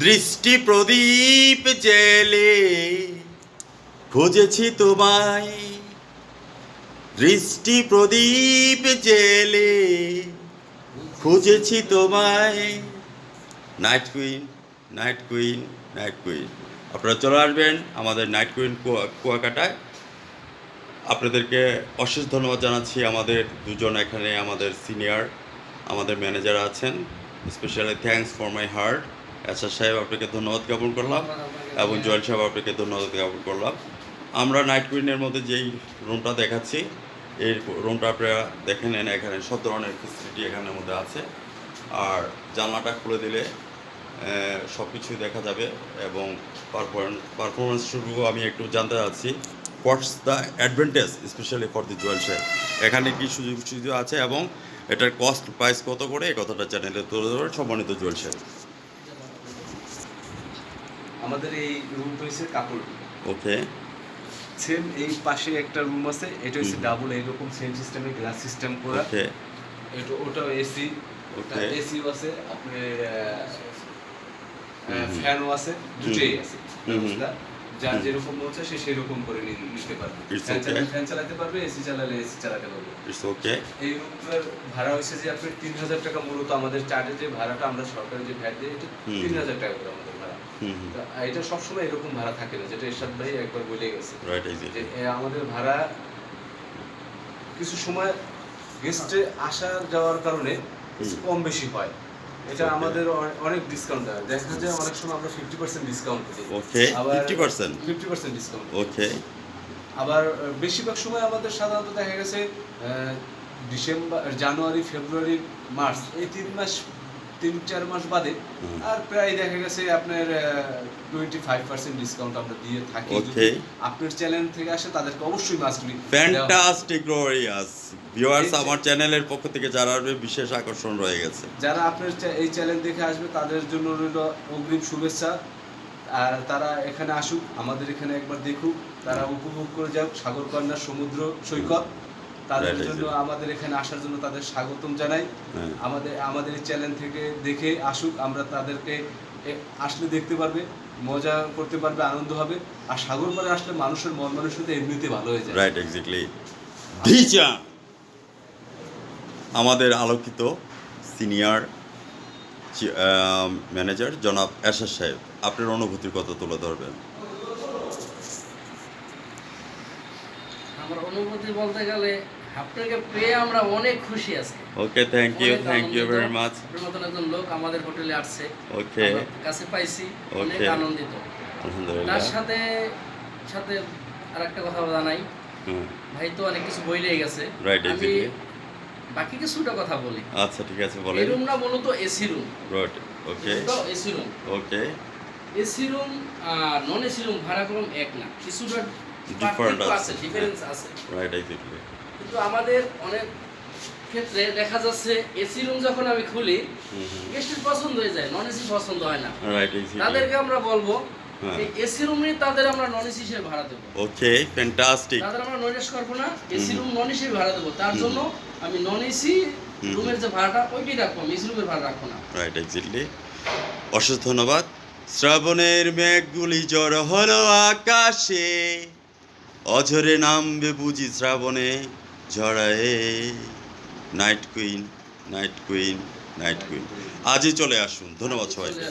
দৃষ্টি প্রদীপ জেলে খুঁজেছি তোমায়, দৃষ্টি প্রদীপ জেলে খুঁজেছি তোমায়। Night queen, night queen, night queen, আপনারা চলে আসবেন আমাদের নাইট কুইন কুয়াকাটায়। আপনাদেরকে অশেষ ধন্যবাদ জানাচ্ছি। আমাদের দুজন এখানে আমাদের সিনিয়র আমাদের ম্যানেজার আছেন। Specially thanks for my heart. SR সাহেব আপনাকে ধন্যবাদ জ্ঞাপন করলাম এবং জয়েল সাহেব আপনাকে ধন্যবাদ জ্ঞাপন করলাম। আমরা নাইট কুইনের মধ্যে যেই রুমটা দেখাচ্ছি, এই রুমটা আপনারা দেখে নেন। এখানে সব ধরনের ফেসিলিটি এখানের মধ্যে আছে। আর জানলাটা খুলে দিলে সব কিছুই দেখা যাবে এবং পারফরমেন্স শুরু আমি একটু জানতে চাচ্ছি। What's the advantage specially for the Jewel সাহেব, এখানে কি সুযোগ সুবিধা আছে এবং এটার কস্ট প্রাইস কত করে, এই কথাটা চ্যানেলে তুলে ধরবেন সম্মানিত জুয়েল সাহেব। আমাদের এই রুমটা হচ্ছে কাপড়। ওকে, সেম এই পাশে একটা রুম আছে, এটা হচ্ছে ডাবল এইরকম সেম সিস্টেমে গ্লাস সিস্টেম করা। ওকে, এটা ওটাও এসি, ওকে, এসিও আছে, আপনার ফ্যানও আছে, দুটোই আছে ব্যবস্থা। যার যেরকম হচ্ছে সে সেরকম করে নিতে পারবে। ফ্যান চালাতে পারবে, এসি চালালে এসি চালাতে পারবে। It's okay. এই রুমটার ভাড়া হচ্ছে যে আপনার ৩,০০০ টাকা। মূলত আমাদের চার্জের যে ভাড়াটা আমরা সরকারি যে ভ্যাট দিই, এটা ৩,০০০ টাকা করে আমাদের ভাড়া। এটা সবসময় এরকম ভাড়া থাকে না, যেটা এরশাদ ভাই একবার বলে গেছে যে আমাদের ভাড়া কিছু সময় গেস্টে আসা যাওয়ার কারণে কম বেশি হয়। এটা আমাদের অনেক ডিসকাউন্ট দেয়, দেখা যায় অনেক সময় আমরা 50% ডিসকাউন্ট দিই। ওকে, 50% ডিসকাউন্ট। ওকে। আবার বেশিরভাগ সময় আমাদের সাধারণত দেখা গেছে ডিসেম্বর, জানুয়ারি, ফেব্রুয়ারি, মার্চ এই 3-4 মাস বাদে আর প্রায় দেখা গেছে আপনার 25% ডিসকাউন্ট আমরা দিয়ে থাকি। ওকে, আপনার চ্যানেল থেকে আসে তাদেরকে অবশ্যই must be fantastic glorious viewers. আমার চ্যানেলের পক্ষ থেকে যারা আসবে বিশেষ আকর্ষণ রয়ে গেছে। যারা আপনার এই চ্যানেল দেখে আসবে তাদের জন্য রইল অগ্রিম শুভেচ্ছা। আর তারা এখানে আসুক, আমাদের এখানে একবার দেখুক, তারা উপভোগ করে যাক সাগরকন্যা সমুদ্র সৈকত। তাদের জন্য আমাদের এখানে আসার জন্য তাদের স্বাগতম জানাই। আমাদের এই চ্যানেল থেকে দেখে আসুক, আমরা তাদেরকে আসলে দেখতে পারবে, মজা করতে পারবে, আনন্দ হবে। আর সাগর পাড়ে আসলে মানুষের মন মানসিকতা এমনিতে ভালো হয়ে যায়। Right, exactly. ভিজা আমাদের আলোকিত সিনিয়র ম্যানেজার জনাব এরশাদ সাহেব, আপনার অনুভূতির কথা তুলে ধরবেন। আমার অনুভূতি বলতে গেলে আপনাকে পেয়ে আমরা অনেক খুশি আছি। ওকে, থ্যাংক ইউ ভেরি মাচ। আপনার মতন একজন লোক আমাদের হোটেলে আসছে, ওকে, কাছে পাইছি, অনেক আনন্দিত। আলহামদুলিল্লাহ। তার সাথে সাথে আরেকটা কথা জানাই, ভাই তো অনেক কিছু বইলেই গেছে, আমি বাকি কিছুটা কথা বলি। আচ্ছা, ঠিক আছে, বলেন। এই রুমটা মূলত এসি রুম। রাইট, ওকে, এসি রুম। ওকে। এসি রুম আর নন এসি রুম ভাড়া কম এক না, কিছুটা ডিফারেন্স আছে। Right, exactly. কিন্তু আমাদের অনেক ক্ষেত্রে দেখা যাচ্ছে এসি রুম যখন আমি খুলি গেস্টের পছন্দ হয়ে যায়, নন এসি পছন্দ হয় না। Right, exactly. তাদেরকে আমরা বলবো এই এসি রুমে তাদের আমরা নন এসি হিসেবে ভাড়া দেবো। ওকে, ফ্যান্টাস্টিক। তাদের আমরা নন এসি করবো না, এসি রুম নন এসি ভাড়া দেবো। তার জন্য আমি নন এসি রুমের যে ভাড়াটা ওইটাই রাখবো, আমি এসি রুমের ভাড়া রাখবো না। Right, exactly. অশেষ ধন্যবাদ। শ্রাবণের মেঘগুলি জড়ো হলো আকাশে, অঝরে নামবে বুঝি শ্রাবণে ঝড়ায়ে। Night queen, night queen, night queen, আজই চলে আসুন। ধন্যবাদ সবাইকে।